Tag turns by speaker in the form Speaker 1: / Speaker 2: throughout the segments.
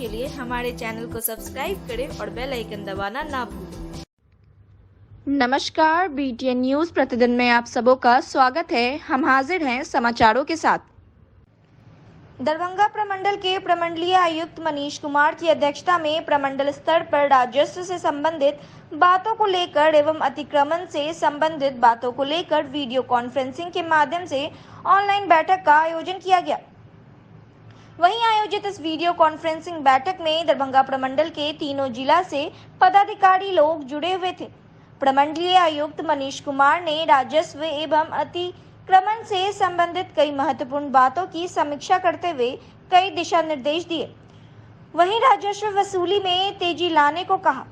Speaker 1: के लिए हमारे चैनल को सब्सक्राइब करें और बेल आइकन दबाना ना भूलें।
Speaker 2: नमस्कार, BTN न्यूज प्रतिदिन में आप सबों का स्वागत है। हम हाजिर हैं समाचारों के साथ।
Speaker 3: दरभंगा प्रमंडल के प्रमंडलीय आयुक्त मनीष कुमार की अध्यक्षता में प्रमंडल स्तर पर राजस्व से संबंधित बातों को लेकर एवं अतिक्रमण से संबंधित बातों को लेकर वीडियो कॉन्फ्रेंसिंग के माध्यम से ऑनलाइन बैठक का आयोजन किया गया। वहीं आयोजित इस वीडियो कॉन्फ्रेंसिंग बैठक में दरभंगा प्रमंडल के तीनों जिला से पदाधिकारी लोग जुड़े हुए थे। प्रमंडलीय आयुक्त मनीष कुमार ने राजस्व एवं अतिक्रमण से संबंधित कई महत्वपूर्ण बातों की समीक्षा करते हुए कई दिशा निर्देश दिए। वहीं राजस्व वसूली में तेजी लाने को कहा।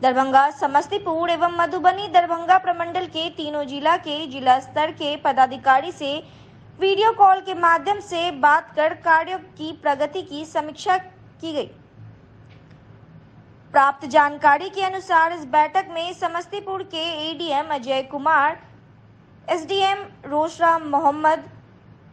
Speaker 3: दरभंगा, समस्तीपुर एवं मधुबनी दरभंगा प्रमंडल के तीनों जिला के जिला स्तर के पदाधिकारी से वीडियो कॉल के माध्यम से बात कर कार्यों की प्रगति की समीक्षा की गई। प्राप्त जानकारी के अनुसार इस बैठक में समस्तीपुर के ADM अजय कुमार, SDM रोशराम मोहम्मद,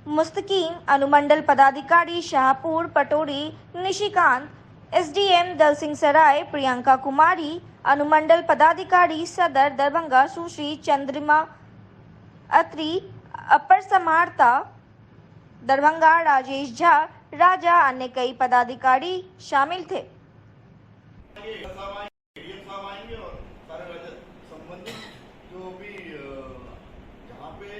Speaker 3: मुस्तकीम, अनुमंडल पदाधिकारी शाहपुर पटोरी निशिकांत, SDM दलसिंह सराय प्रियंका कुमारी, अनुमंडल पदाधिकारी सदर दरभंगा सुश्री चंद्रिमा अत्री, अपर समाहर्ता दरभंगा राजेश झा, राजा, अन्य कई पदाधिकारी शामिल थे।
Speaker 4: और सारे रजत संबंधित जो भी जहाँ पे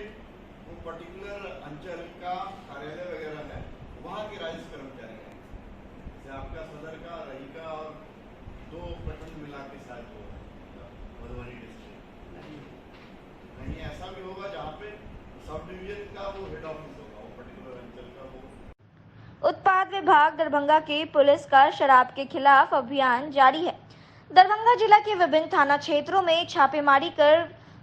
Speaker 4: वो पर्टिकुलर अंचल का कार्यालय वगैरह है वहाँ के राजस्व कर्मचारी हैं, जैसे आपका सदर का, रही का और 2 प्रखंड मिला के शायद वो मधुबनी डिस्ट्रिक्ट, कहीं ऐसा भी होगा जहाँ पे सब डिवीजन का वो हेड ऑफिस होगा, वो पर्टिकुलर अंचल का वो।
Speaker 3: उत्पाद विभाग दरभंगा के पुलिस का शराब के खिलाफ अभियान जारी है। दरभंगा जिला के विभिन्न थाना क्षेत्रों में छापेमारी कर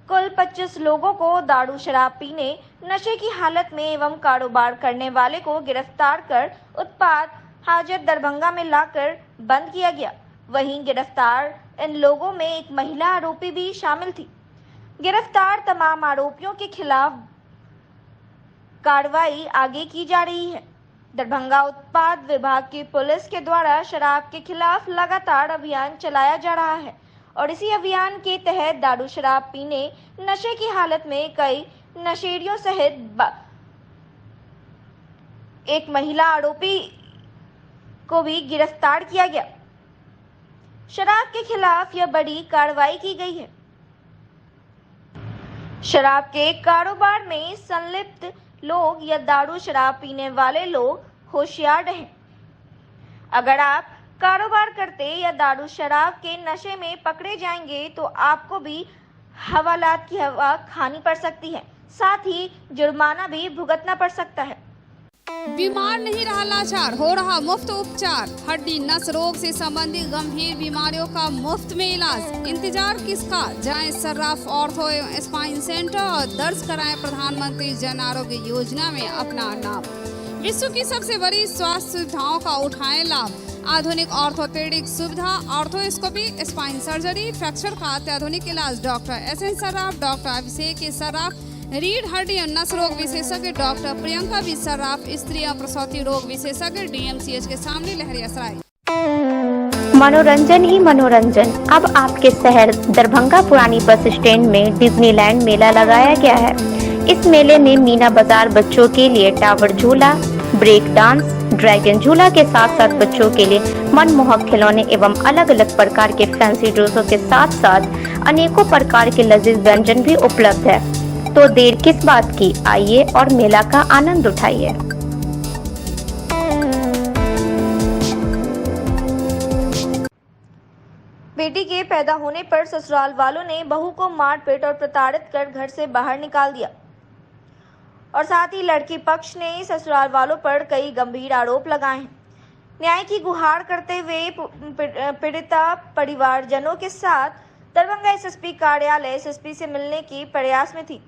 Speaker 3: कुल 25 लोगों को दारू शराब पीने, नशे की हालत में एवं कारोबार करने वाले को गिरफ्तार कर उत्पाद हाजत दरभंगा में लाकर बंद किया गया। वहीं गिरफ्तार इन लोगों में एक महिला आरोपी भी शामिल थी। गिरफ्तार तमाम आरोपियों के खिलाफ कार्रवाई आगे की जा रही है। दरभंगा उत्पाद विभाग की पुलिस के द्वारा शराब के खिलाफ लगातार अभियान चलाया जा रहा है और इसी अभियान के तहत दारू शराब पीने, नशे की हालत में कई नशेड़ियों सहित एक महिला आरोपी को भी गिरफ्तार किया गया। शराब के खिलाफ यह बड़ी कार्रवाई की गई है। शराब के कारोबार में संलिप्त लोग या दारू शराब पीने वाले लोग होशियार रहें। अगर आप कारोबार करते या दारू शराब के नशे में पकड़े जाएंगे तो आपको भी हवालात की हवा खानी पड़ सकती है, साथ ही जुर्माना भी भुगतना पड़ सकता है।
Speaker 5: बीमार नहीं रहा लाचार, हो रहा मुफ्त उपचार। हड्डी नस रोग से संबंधित गंभीर बीमारियों का मुफ्त में इलाज। इंतजार किसका, जाएं सर्राफ ऑर्थो एवं स्पाइन सेंटर और दर्ज कराएं प्रधानमंत्री जन आरोग्य योजना में अपना नाम। विश्व की सबसे बड़ी स्वास्थ्य सुविधाओं का उठाएं लाभ। आधुनिक ऑर्थोपेडिक सुविधा, ऑर्थोस्कोपी, स्पाइन सर्जरी, फ्रैक्चर का अत्याधुनिक इलाज। डॉक्टर SN सर्राफ, डॉक्टर अभिषेक सर्राफ, रीढ़ हड्डी और नस रोग विशेषज्ञ डॉक्टर प्रियंका बी सर्राफ, स्त्री और प्रसूति रोग विशेषज्ञ DMCH के सामने लहरियासराय।
Speaker 6: मनोरंजन ही मनोरंजन। अब आपके शहर दरभंगा पुरानी बस स्टैंड में डिज्नीलैंड मेला लगाया गया है। इस मेले में मीना बाजार बच्चों के लिए टावर झूला, ब्रेक डांस, ड्रैगन झूला के साथ साथ बच्चों के लिए मनमोहक खिलौने एवं अलग अलग प्रकार के फैंसी ड्रेसों के साथ साथ अनेकों प्रकार के लजीज व्यंजन भी उपलब्ध है। तो देर किस बात की, आइए और मेला का आनंद उठाइए।
Speaker 3: बेटी के पैदा होने पर ससुराल वालों ने बहू को मारपीट और प्रताड़ित कर घर से बाहर निकाल दिया और साथ ही लड़की पक्ष ने ससुराल वालों पर कई गंभीर आरोप लगाए हैं। न्याय की गुहार करते हुए पीड़िता परिवारजनों के साथ दरभंगा SSP कार्यालय SSP से मिलने की प्रयास में थी।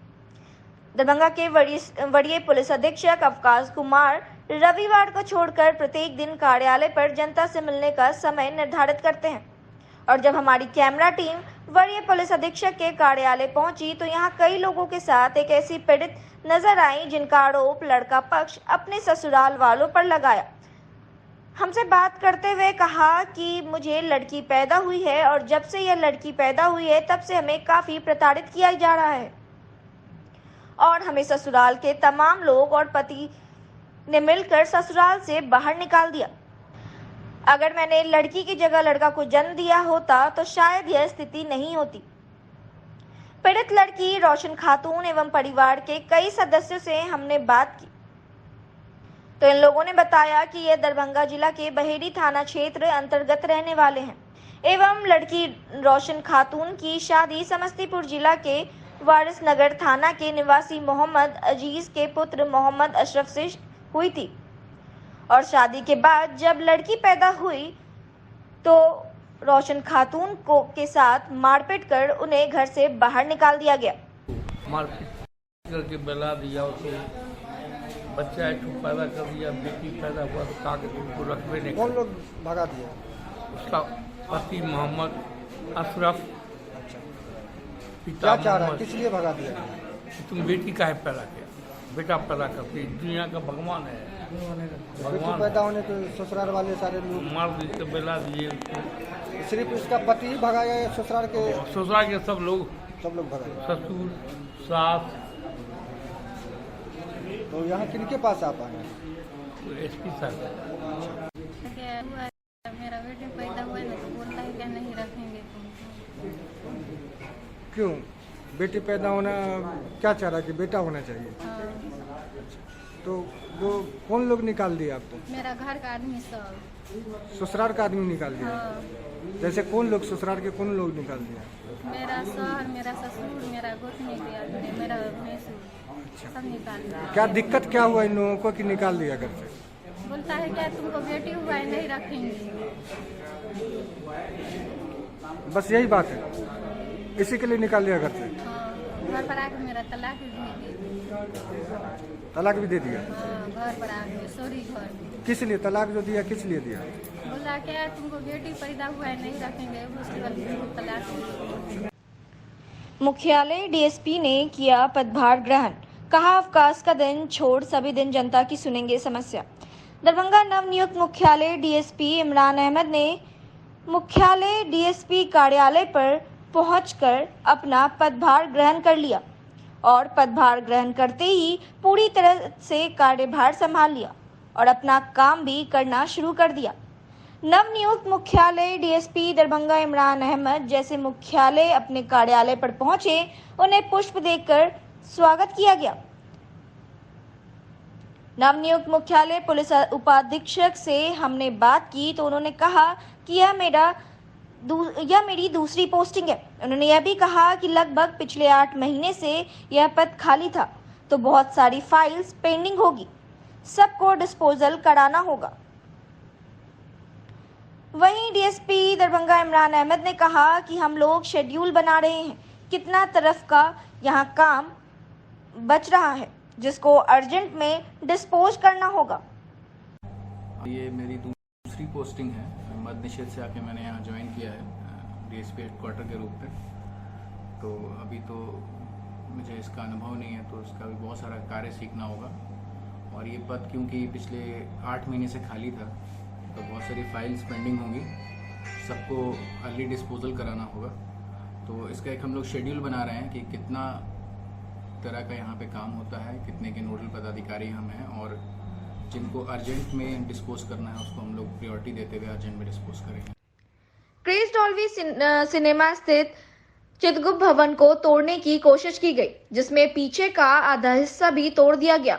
Speaker 3: दरभंगा के वरीय पुलिस अधीक्षक अवकाश कुमार रविवार को छोड़कर प्रत्येक दिन कार्यालय पर जनता से मिलने का समय निर्धारित करते हैं और जब हमारी कैमरा टीम वरीय पुलिस अधीक्षक के कार्यालय पहुंची तो यहां कई लोगों के साथ एक ऐसी पीड़ित नजर आई जिनका आरोप लड़का पक्ष अपने ससुराल वालों पर लगाया। हमसे बात करते हुए कहा कि मुझे लड़की पैदा हुई है और जब से यह लड़की पैदा हुई है तब से हमें काफी प्रताड़ित किया जा रहा है और हमें ससुराल के तमाम लोग और पति ने मिलकर ससुराल से बाहर निकाल दिया। अगर मैंने लड़की की जगह लड़का को जन्म दिया होता तो शायद यह स्थिति नहीं होती। पीड़ित लड़की रोशन खातून एवं परिवार के कई सदस्यों से हमने बात की तो इन लोगों ने बताया कि यह दरभंगा जिला के बहेड़ी थाना क्षेत्र अंतर्गत रहने वाले हैं एवं लड़की रोशन खातून की शादी समस्तीपुर जिला के वारिस नगर थाना के निवासी मोहम्मद अजीज के पुत्र मोहम्मद अशरफ से हुई थी और शादी के बाद जब लड़की पैदा हुई तो रोशन खातून को के साथ मारपीट कर उन्हें घर से बाहर निकाल दिया गया।
Speaker 7: मारपीट करके बेला दिया, उसे बच्चा एक पैदा कर दिया, बेटी पैदा हुआ तो कागज उनको रखबे नहीं।
Speaker 8: कौन लोग भगा दिया?
Speaker 7: उसका पति मोहम्मद अशरफ।
Speaker 8: क्या चाह रहा है, किस लिए भगा दिया?
Speaker 7: तुम बेटी का है पैदा किया, बेटा पैदा करती, दुनिया का भगवान है।
Speaker 8: बेटी पैदा होने तो ससुराल वाले सारे लोग
Speaker 7: मार दिए, बेला दिए।
Speaker 8: सिर्फ उसका पति ही भगाया या ससुराल के
Speaker 7: सब लोग
Speaker 8: भगाए?
Speaker 7: ससुर सास।
Speaker 8: तो यहाँ किनके पास आप आए?
Speaker 7: एसपी साहब।
Speaker 9: मेरा बेटे पैदा हुआ ना तो बोलता है क्या नहीं रखेंगे तुमको।
Speaker 8: क्यों? बेटी पैदा होना क्या चाह रहा है कि बेटा होना चाहिए?
Speaker 9: हाँ।
Speaker 8: तो वो कौन लोग निकाल दिया आपको?
Speaker 9: मेरा घर का आदमी सब।
Speaker 8: ससुराल का आदमी निकाल दिया?
Speaker 9: हाँ।
Speaker 8: जैसे कौन लोग, ससुराल के कौन लोग निकाल दिया?
Speaker 9: मेरा शहर, मेरा ससुर, मेरा गोतनी के आदमी, मेरा भैंसुर सब निकाल दिया।
Speaker 8: क्या दिक्कत क्या हुआ इन लोगों को कि निकाल दिया घर से?
Speaker 9: बोलता है क्या तुमको बेटी हुआ है नहीं रखेंगे।
Speaker 8: बस यही बात है, इसी के लिए निकाल दिया घर से?
Speaker 9: हाँ, घर पर आके मेरा तलाक भी दे दिया।
Speaker 8: तलाक भी दे दिया?
Speaker 9: हाँ, घर पर आके सॉरी घर।
Speaker 8: किस लिए तलाक जो दिया, किस लिए दिया?
Speaker 9: बोला क्या तुमको बेटी पैदा हुआ है नहीं रखेंगे, उसके बाद तुमको तलाक दे दिया।
Speaker 3: मुख्यालय डीएसपी ने किया पदभार ग्रहण, कहा अवकाश का दिन छोड़ सभी दिन जनता की सुनेंगे समस्या। दरभंगा नवनियुक्त मुख्यालय डीएसपी इमरान अहमद ने मुख्यालय डीएसपी कार्यालय पर पहुंचकर अपना पदभार ग्रहण कर लिया और पदभार ग्रहण करते ही पूरी तरह से कार्यभार संभाल लिया और अपना काम भी करना शुरू कर दिया। नवनियुक्त मुख्यालय डीएसपी दरभंगा इमरान अहमद जैसे मुख्यालय अपने कार्यालय पर पहुंचे, उन्हें पुष्प देकर स्वागत किया गया। नवनियुक्त मुख्यालय पुलिस उपाधीक्षक से हमने बात की तो उन्होंने कहा कि यह मेरी दूसरी पोस्टिंग है। उन्होंने यह भी कहा कि लगभग पिछले 8 महीने से यह पद खाली था तो बहुत सारी फाइल्स पेंडिंग होगी, सबको डिस्पोजल कराना होगा। वहीं डीएसपी दरभंगा इमरान अहमद ने कहा कि हम लोग शेड्यूल बना रहे हैं, कितना तरफ का यहाँ काम बच रहा है जिसको अर्जेंट में डिस्पोज करना होगा।
Speaker 10: ये मेरी दूसरी पोस्टिंग है, मद निषेध से आके मैंने यहाँ ज्वाइन किया है डीएसपी हेडक्वार्टर के रूप में। तो अभी तो मुझे इसका अनुभव नहीं है, तो इसका भी बहुत सारा कार्य सीखना होगा। और ये पद क्योंकि पिछले 8 महीने से खाली था तो बहुत सारी फाइल्स पेंडिंग होंगी, सबको अर्ली डिस्पोजल कराना होगा। तो इसका एक हम लोग शेड्यूल बना रहे हैं कि कितना तरह का यहाँ पे काम होता है, कितने के नोडल पदाधिकारी हम हैं और जिनको अर्जेंट में डिस्पोज करना है उसको हम लोग प्रायोरिटी देते हुए अर्जेंट में डिस्पोज करेंगे।
Speaker 2: क्रिस डॉल्बी सिनेमा स्थित चित्रगुप्त भवन को तोड़ने की कोशिश की गई, जिसमें पीछे का आधा हिस्सा भी तोड़ दिया गया।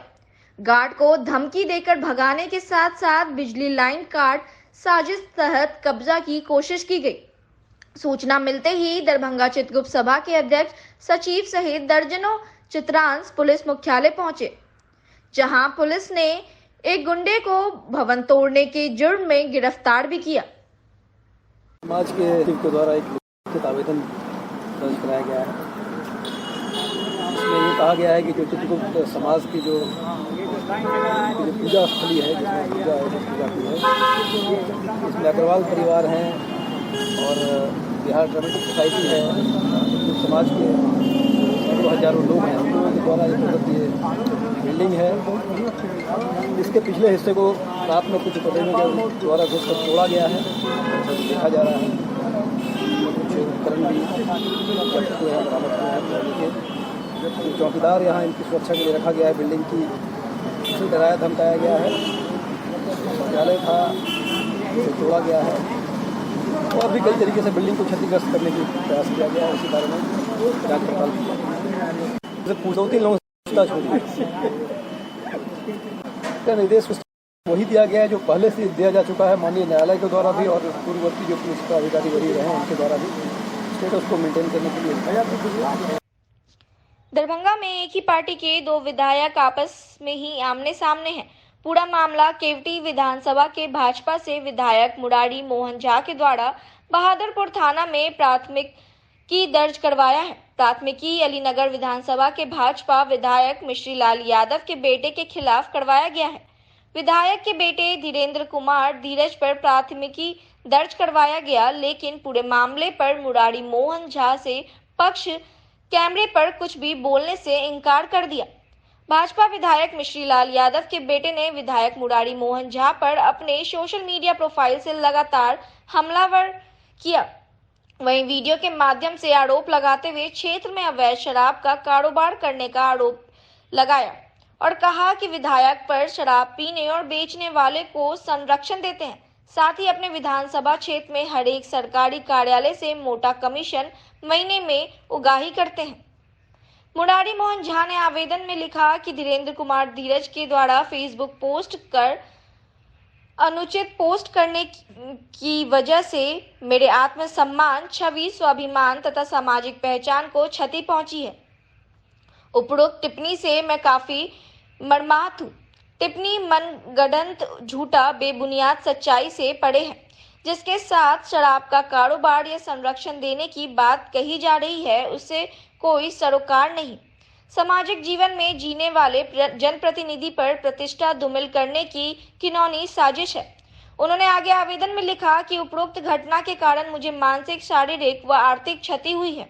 Speaker 2: गार्ड को धमकी देकर भगाने के साथ साथ बिजली लाइन काट साजिश तहत कब्जा की कोशिश की गई। सूचना मिलते ही दरभंगा चित्रगुप्त सभा के अध्यक्ष सचिव सहित दर्जनों चित्रांश पुलिस मुख्यालय पहुंचे, जहां पुलिस ने एक गुंडे को भवन तोड़ने के जुर्म में गिरफ्तार भी किया।
Speaker 11: समाज के के द्वारा एक लिखित आवेदन दर्ज कराया गया है। इसमें ये कहा गया है कि जो चित्रगुप्त समाज की जो पूजा स्थली है, जिसमें पूजा की है, इसमें अग्रवाल परिवार हैं और बिहार ड्रामेटिक सोसाइटी है, चित्रगुप्त समाज के हजारों लोग हैं, उनके द्वारा ये बिल्डिंग है। इसके पिछले हिस्से को रात में कुछ पटेलों के द्वारा घुसकर तोड़ा गया है, ऐसा देखा जा रहा है। कुछ उपकरण भी जब्त हुए हैं, बरामद हुए हैं तोड़ने के। जो चौकीदार यहाँ इनकी सुरक्षा के लिए रखा गया है, बिल्डिंग की इसी डराया धमकाया गया है। विद्यालय था, इसे तोड़ा गया है और भी कई तरीके से बिल्डिंग को क्षतिग्रस्त करने की प्रयास किया गया है। इसी बारे में जांच पड़ताल की जा रही है। 2-3 लोगों से पूछताछ हो निर्देश वही दिया गया है जो पहले से दिया जा चुका है माननीय न्यायालय के द्वारा भी और पूर्ववर्ती जो पुलिस अधिकारी वही रहे हैं उनके द्वारा भी स्टेटस को मेंटेन करने के लिए।
Speaker 3: दरभंगा में एक ही पार्टी के 2 विधायक आपस में ही आमने सामने हैं। पूरा मामला केवटी विधानसभा के भाजपा से विधायक मुरारी मोहन झा के द्वारा बहादुरपुर थाना में प्राथमिकी दर्ज करवाया है। प्राथमिकी अलीनगर विधानसभा के भाजपा विधायक मिश्री लाल यादव के बेटे के खिलाफ करवाया गया है। विधायक के बेटे धीरेन्द्र कुमार धीरज पर प्राथमिकी दर्ज करवाया गया, लेकिन पूरे मामले पर मुरारी मोहन झा से पक्ष कैमरे पर कुछ भी बोलने से इनकार कर दिया। भाजपा विधायक मिश्री लाल यादव के बेटे ने विधायक मुरारी मोहन झा पर अपने सोशल मीडिया प्रोफाइल से लगातार हमलावर किया। वहीं वीडियो के माध्यम से आरोप लगाते हुए क्षेत्र में अवैध शराब का कारोबार करने का आरोप लगाया और कहा कि विधायक पर शराब पीने और बेचने वाले को संरक्षण देते हैं, साथ ही अपने विधानसभा क्षेत्र में हर एक सरकारी कार्यालय से मोटा कमीशन महीने में उगाही करते हैं। मुरारी मोहन झा ने आवेदन में लिखा कि धीरेन्द्र कुमार धीरज के द्वारा फेसबुक पोस्ट कर अनुचित पोस्ट करने की वजह से मेरे आत्मसम्मान, छवि, स्वाभिमान तथा सामाजिक पहचान को क्षति पहुंची है। उपरोक्त टिप्पणी से मैं काफी मर्माहत हूँ। टिप्पणी मनगढ़ंत, झूठा, बेबुनियाद सच्चाई से परे है, जिसके साथ शराब का कारोबार या संरक्षण देने की बात कही जा रही है, उससे कोई सरोकार नहीं। सामाजिक जीवन में जीने वाले जनप्रतिनिधि पर प्रतिष्ठा धूमिल करने की घिनौनी साजिश है। उन्होंने आगे आवेदन में लिखा कि उपरोक्त घटना के कारण मुझे मानसिक, शारीरिक व आर्थिक क्षति हुई है।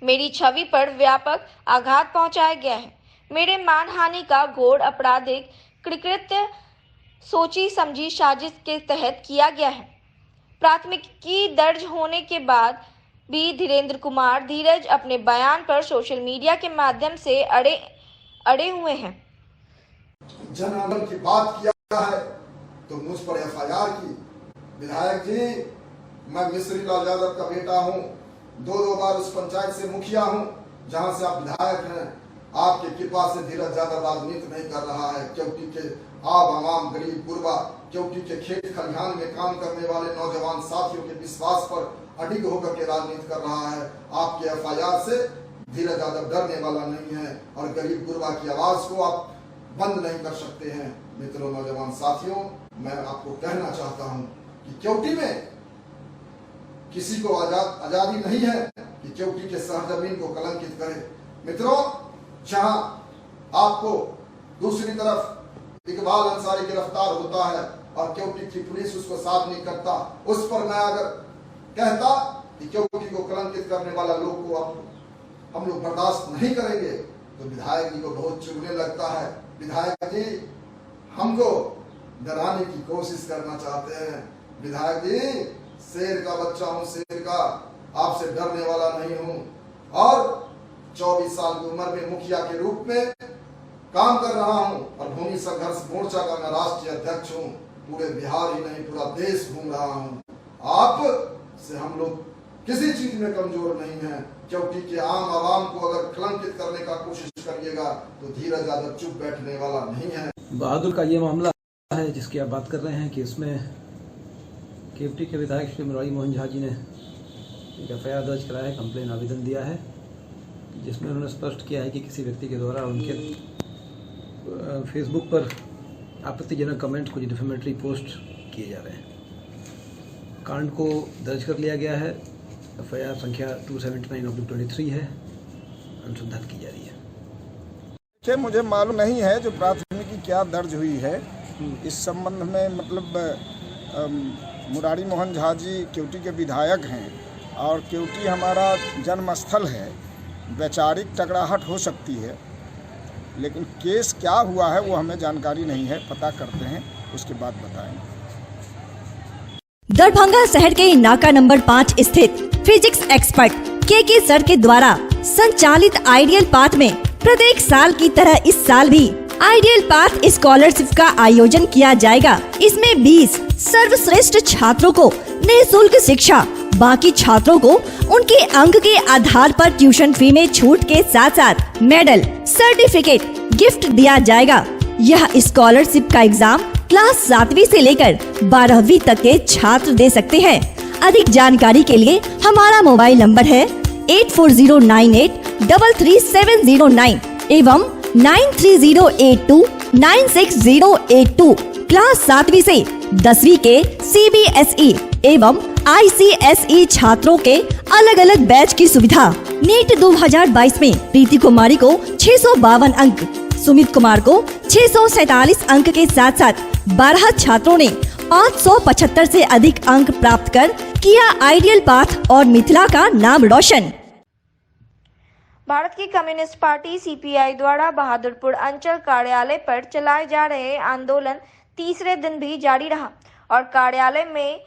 Speaker 3: मेरी छवि पर व्यापक आघात पहुंचाया गया है। मेरे मानहानि का घोर आपराधिक कृत्य सोची समझी साजिश के तहत किया गया है। प्राथमिकी दर्ज होने के बाद भी धीरेन्द्र कुमार धीरज अपने बयान पर सोशल मीडिया के माध्यम से अड़े हुए हैं।
Speaker 4: जन आंदोलन की बात किया है तो मुझ पर एफआईआर की। विधायक जी, मैं मिश्री लाल यादव का बेटा हूं, 2 बार उस पंचायत से मुखिया हूं जहां से आप विधायक हैं। आपकी कृपा से धीरज ज्यादा राजनीति नहीं कर रहा है, क्योंकि के आवाम गरीब गुरबा, क्योंकि के खेत खलिहान में काम करने वाले नौजवान साथियों के विश्वास पर अडिग होकर के राजनीति कर रहा है। आपके एफआईआर से धीरज यादव डरने वाला नहीं है और गरीब गुरबा की आवाज को आप बंद नहीं कर सकते हैं। मित्रों, नौजवान साथियों, मैं आपको कहना चाहता हूं कि केवटी में किसी को आजादी नहीं है कि केवटी के सरजमीन को कलंकित करे। मित्रों, जहां आपको दूसरी तरफ इकबाल अंसारी गिरफ्तार होता है और केवटी की पुलिस उसको साथ नहीं करता, उस पर मैं अगर कहता कि केवटी को कलंकित करने वाला लोग को हम लोग बर्दाश्त नहीं करेंगे तो विधायक जी को बहुत चुभने लगता है। विधायक जी हमको डराने की कोशिश करना चाहते हैं। विधायक जी, शेर का बच्चा हूं, शेर का, आपसे डरने वाला नहीं हूं और 24 साल की उम्र में मुखिया के रूप में काम कर रहा हूं और भूमि संघर्ष मोर्चा का मैं राष्ट्रीय अध्यक्ष हूं। पूरे बिहार ही नहीं पूरा देश घूम रहा हूं। आप से हम लोग किसी चीज में कमजोर नहीं है, क्योंकि कि आम आवाम को अगर कलंकित करने का कोशिश करिएगा तो धीरज यादव चुप बैठने वाला नहीं है।
Speaker 11: बहादुर का ये मामला है जिसकी आप बात कर रहे हैं कि इसमें केवटी के विधायक श्री मुरारी मोहन झा जी ने एक एफआईआर दर्ज कराया है, कंप्लेन आवेदन दिया है, जिसमें उन्होंने स्पष्ट किया है कि किसी व्यक्ति के द्वारा उनके फेसबुक पर आपत्तिजनक कमेंट कुछ डिफेमेटरी पोस्ट किए जा रहे हैं। कांड को दर्ज कर लिया गया है। एफआईआर संख्या 279/23 है, अनुसंधान की जा रही है।
Speaker 8: मुझे मालूम नहीं है जो प्राथमिकी क्या दर्ज हुई है इस संबंध में। मतलब मुरारी मोहन झा जी केवटी के विधायक हैं और केवटी हमारा जन्मस्थल है। वैचारिक टकराहट हो सकती है, लेकिन केस क्या हुआ है वो हमें जानकारी नहीं है, पता करते हैं। उसके बाद बताएंगे।
Speaker 12: दरभंगा शहर के नाका नंबर 5 स्थित फिजिक्स एक्सपर्ट के सर के द्वारा संचालित आइडियल पाथ में प्रत्येक साल की तरह इस साल भी आइडियल पाथ स्कॉलरशिप का आयोजन किया जाएगा। इसमें 20 सर्वश्रेष्ठ छात्रों को निःशुल्क शिक्षा, बाकी छात्रों को उनके अंक के आधार पर ट्यूशन फी में छूट के साथ साथ मेडल, सर्टिफिकेट, गिफ्ट दिया जाएगा। यह स्कॉलरशिप का एग्जाम क्लास 7वीं से लेकर 12वीं तक के छात्र दे सकते हैं। अधिक जानकारी के लिए हमारा मोबाइल नंबर है 8409833709 एवं 9308296082। क्लास 7वीं से 10वीं के CBSE एवं ICSE छात्रों के अलग अलग बैच की सुविधा। नीट 2022 में प्रीति कुमारी को 652 अंक, सुमित कुमार को 647 अंक के साथ साथ 12 छात्रों ने 575 से अधिक अंक प्राप्त कर किया आइडियल पाथ और मिथिला का नाम रोशन।
Speaker 3: भारत की कम्युनिस्ट पार्टी CPI द्वारा बहादुरपुर अंचल कार्यालय पर चलाए जा रहे आंदोलन तीसरे दिन भी जारी रहा और कार्यालय में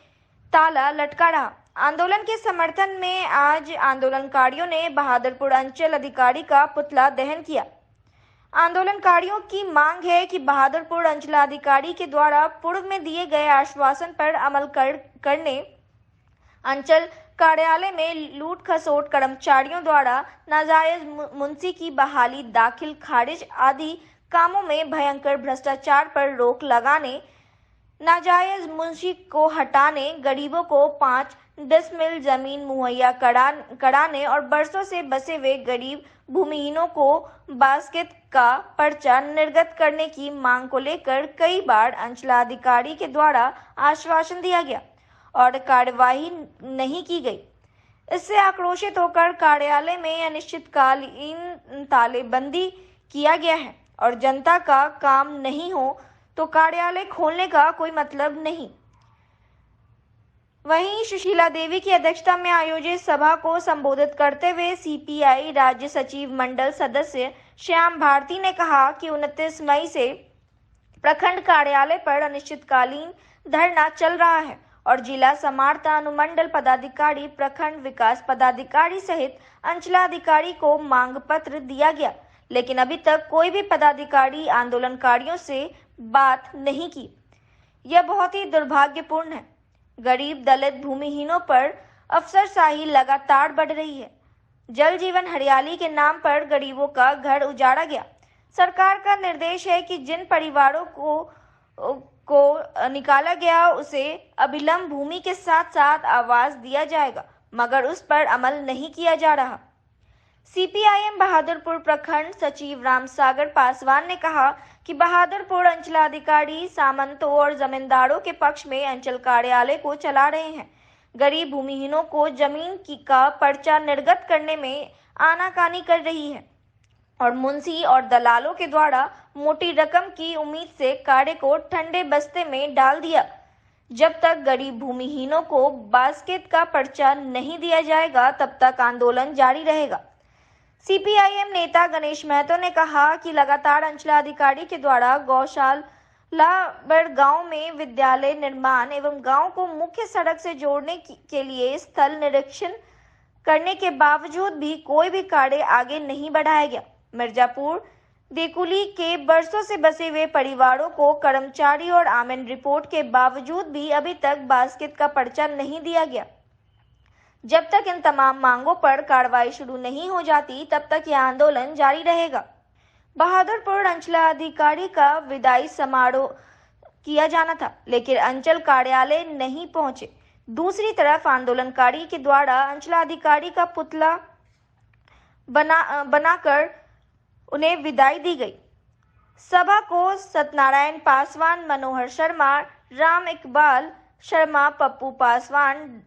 Speaker 3: ताला लटका रहा। आंदोलन के समर्थन में आज आंदोलनकारियों ने बहादुरपुर अंचल अधिकारी का पुतला दहन किया। आंदोलनकारियों की मांग है कि बहादुरपुर अंचलाधिकारी के द्वारा पूर्व में दिए गए आश्वासन पर अमल करने, अंचल कार्यालय में लूट खसोट, कर्मचारियों द्वारा नाजायज मुंशी की बहाली, दाखिल खारिज आदि कामों में भयंकर भ्रष्टाचार पर रोक लगाने, नाजायज मुंशी को हटाने, गरीबों को 5 डिसमिल जमीन मुहैया कराने और बरसों से बसे हुए गरीब भूमिहीनों को बास्केट का पर्चा निर्गत करने की मांग को लेकर कई बार अंचलाधिकारी के द्वारा आश्वासन दिया गया और कार्यवाही नहीं की गई। इससे आक्रोशित होकर कार्यालय में अनिश्चितकालीन तालेबंदी किया गया है और जनता का काम नहीं हो तो कार्यालय खोलने का कोई मतलब नहीं। वहीं सुशीला देवी की अध्यक्षता में आयोजित सभा को संबोधित करते हुए CPI राज्य सचिव मंडल सदस्य श्याम भारती ने कहा कि 29 मई से प्रखंड कार्यालय पर अनिश्चितकालीन धरना चल रहा है और जिला समाहर्ता, अनुमंडल पदाधिकारी, प्रखंड विकास पदाधिकारी सहित अंचलाधिकारी को मांग पत्र दिया गया, लेकिन अभी तक कोई भी पदाधिकारी आंदोलनकारियों से बात नहीं की। यह बहुत ही दुर्भाग्यपूर्ण है। गरीब, दलित, भूमिहीनों पर अफसरशाही लगातार बढ़ रही है। जल जीवन हरियाली के नाम पर गरीबों का घर उजाड़ा गया। सरकार का निर्देश है कि जिन परिवारों को निकाला गया उसे अभिलंब भूमि के साथ साथ आवास दिया जाएगा, मगर उस पर अमल नहीं किया जा रहा। CPIM बहादुरपुर प्रखंड सचिव रामसागर पासवान ने कहा कि बहादुरपुर अंचलाधिकारी सामंतों और जमींदारों के पक्ष में अंचल कार्यालय को चला रहे हैं। गरीब भूमिहीनों को जमीन का पर्चा निर्गत करने में आनाकानी कर रही है और मुंशी और दलालों के द्वारा मोटी रकम की उम्मीद से कार्य को ठंडे बस्ते में डाल दिया। जब तक गरीब भूमिहीनों को बास्केट का पर्चा नहीं दिया जाएगा तब तक आंदोलन जारी रहेगा। CPIM नेता गणेश महतो ने कहा कि लगातार अंचलाधिकारी के द्वारा गौशाला गांव में विद्यालय निर्माण एवं गांव को मुख्य सड़क से जोड़ने के लिए स्थल निरीक्षण करने के बावजूद भी कोई भी कार्य आगे नहीं बढ़ाया गया। मिर्जापुर देकुली के बरसों से बसे हुए परिवारों को कर्मचारी और आमदनी रिपोर्ट के बावजूद भी अभी तक बास्केट का पर्चा नहीं दिया गया। जब तक इन तमाम मांगों पर कार्रवाई शुरू नहीं हो जाती तब तक यह आंदोलन जारी रहेगा। बहादुरपुर अंचलाधिकारी का विदाई समारोह किया जाना था, लेकिन अंचल कार्यालय नहीं पहुंचे। दूसरी तरफ आंदोलनकारी के द्वारा अंचलाधिकारी का पुतला बनाकर उन्हें विदाई दी गई। सभा को सत्यनारायण पासवान, मनोहर शर्मा, राम इकबाल शर्मा, पप्पू पासवान,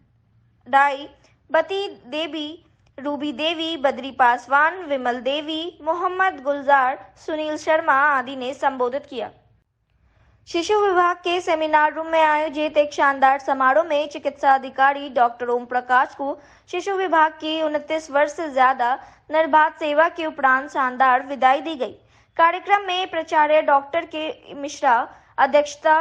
Speaker 3: डाई बती देवी, रूबी देवी, बद्री पासवान, विमल देवी, मोहम्मद गुलजार, सुनील शर्मा आदि ने संबोधित किया। शिशु विभाग के सेमिनार रूम में आयोजित एक शानदार समारोह में चिकित्सा अधिकारी डॉक्टर ओम प्रकाश को शिशु विभाग की 29 वर्ष से ज्यादा निर्बाध सेवा के उपरांत शानदार विदाई दी गई। कार्यक्रम में प्राचार्य डॉक्टर के मिश्रा, अध्यक्षता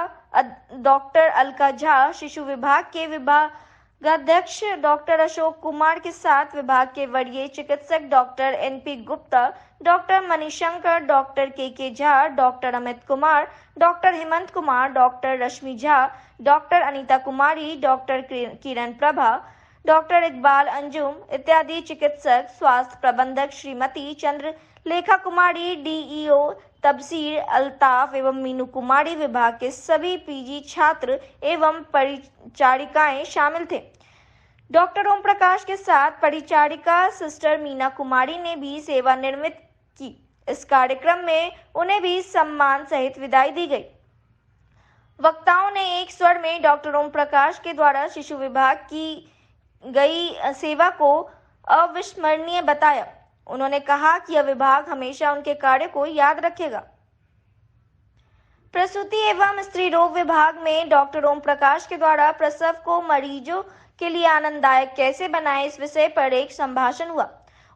Speaker 3: डॉक्टर अलका झा, शिशु विभाग के विभागाध्यक्ष डॉक्टर अशोक कुमार के साथ विभाग के वरीय चिकित्सक doctor N P Gupta, doctor Manishankar, doctor K Jha, doctor Amit Kumar, doctor Hemant Kumar, doctor Rashmi Jha, doctor Anita Kumari, doctor Kiran Prabha, doctor Iqbal Anjum इत्यादि चिकित्सक, स्वास्थ्य प्रबंधक श्रीमती चंद्रलेखा कुमारी, डीईओ तबसीर अल्ताफ एवं मीनू कुमारी, विभाग के सभी पीजी छात्र एवं परिचारिकाएं शामिल थे। डॉक्टर ओम प्रकाश के साथ परिचारिका सिस्टर मीना कुमारी ने भी सेवानिवृत्त की। इस कार्यक्रम में उन्हें भी सम्मान सहित विदाई दी गई। वक्ताओं ने एक स्वर में डॉक्टर ओम प्रकाश के द्वारा शिशु विभाग की गई सेवा को अविस्मरणीय बताया। उन्होंने कहा कि यह विभाग हमेशा उनके कार्य को याद रखेगा। प्रसूति एवं स्त्री रोग विभाग में डॉक्टर ओम प्रकाश के द्वारा प्रसव को मरीजों के लिए आनंददायक कैसे बनाएं, इस विषय पर एक संभाषण हुआ।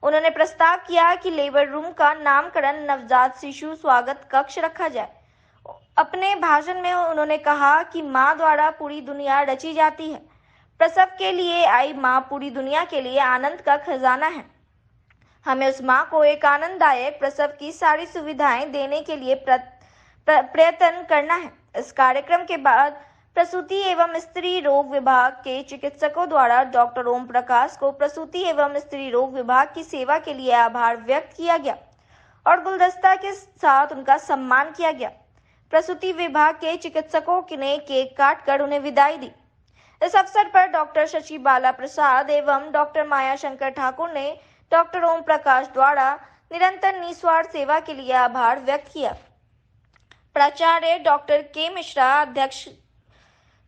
Speaker 3: उन्होंने प्रस्ताव किया कि लेबर रूम का नामकरण नवजात शिशु स्वागत कक्ष रखा जाए। अपने भाषण में उन्होंने कहा कि माँ द्वारा पूरी दुनिया रची जाती है। प्रसव के लिए आई माँ पूरी दुनिया के लिए आनंद का खजाना है। हमें उस माँ को एक आनंददायक प्रसव की सारी सुविधाएं देने के लिए प्रयत्न करना है। इस कार्यक्रम के बाद प्रसूति एवं स्त्री रोग विभाग के चिकित्सकों द्वारा डॉक्टर ओम प्रकाश को प्रसूति एवं स्त्री रोग विभाग की सेवा के लिए आभार व्यक्त किया गया और गुलदस्ता के साथ उनका सम्मान किया गया। प्रसूति विभाग के चिकित्सकों ने केक काटकर उन्हें विदाई दी। इस अवसर पर डॉक्टर शशि बाला प्रसाद एवं डॉक्टर माया शंकर ठाकुर ने डॉक्टर ओम प्रकाश द्वारा निरंतर निस्वार्थ सेवा के लिए आभार व्यक्त किया। प्राचार्य डॉक्टर के मिश्रा, अध्यक्ष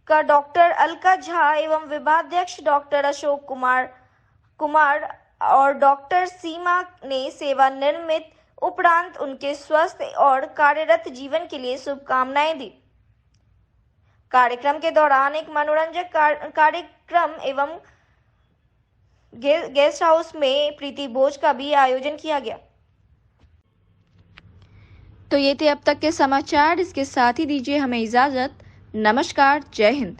Speaker 3: का डॉक्टर अलका झा एवं विभागाध्यक्ष डॉक्टर अशोक कुमार और डॉक्टर सीमा ने सेवानिवृत्त उपरांत उनके स्वस्थ और कार्यरत जीवन के लिए शुभकामनाएं दी। कार्यक्रम के दौरान एक मनोरंजक कार्यक्रम एवं गेस्ट हाउस में प्रीति भोज का भी आयोजन किया गया।
Speaker 2: तो ये थे अब तक के समाचार। इसके साथ ही दीजिए हमें इजाजत। नमस्कार, जय हिंद।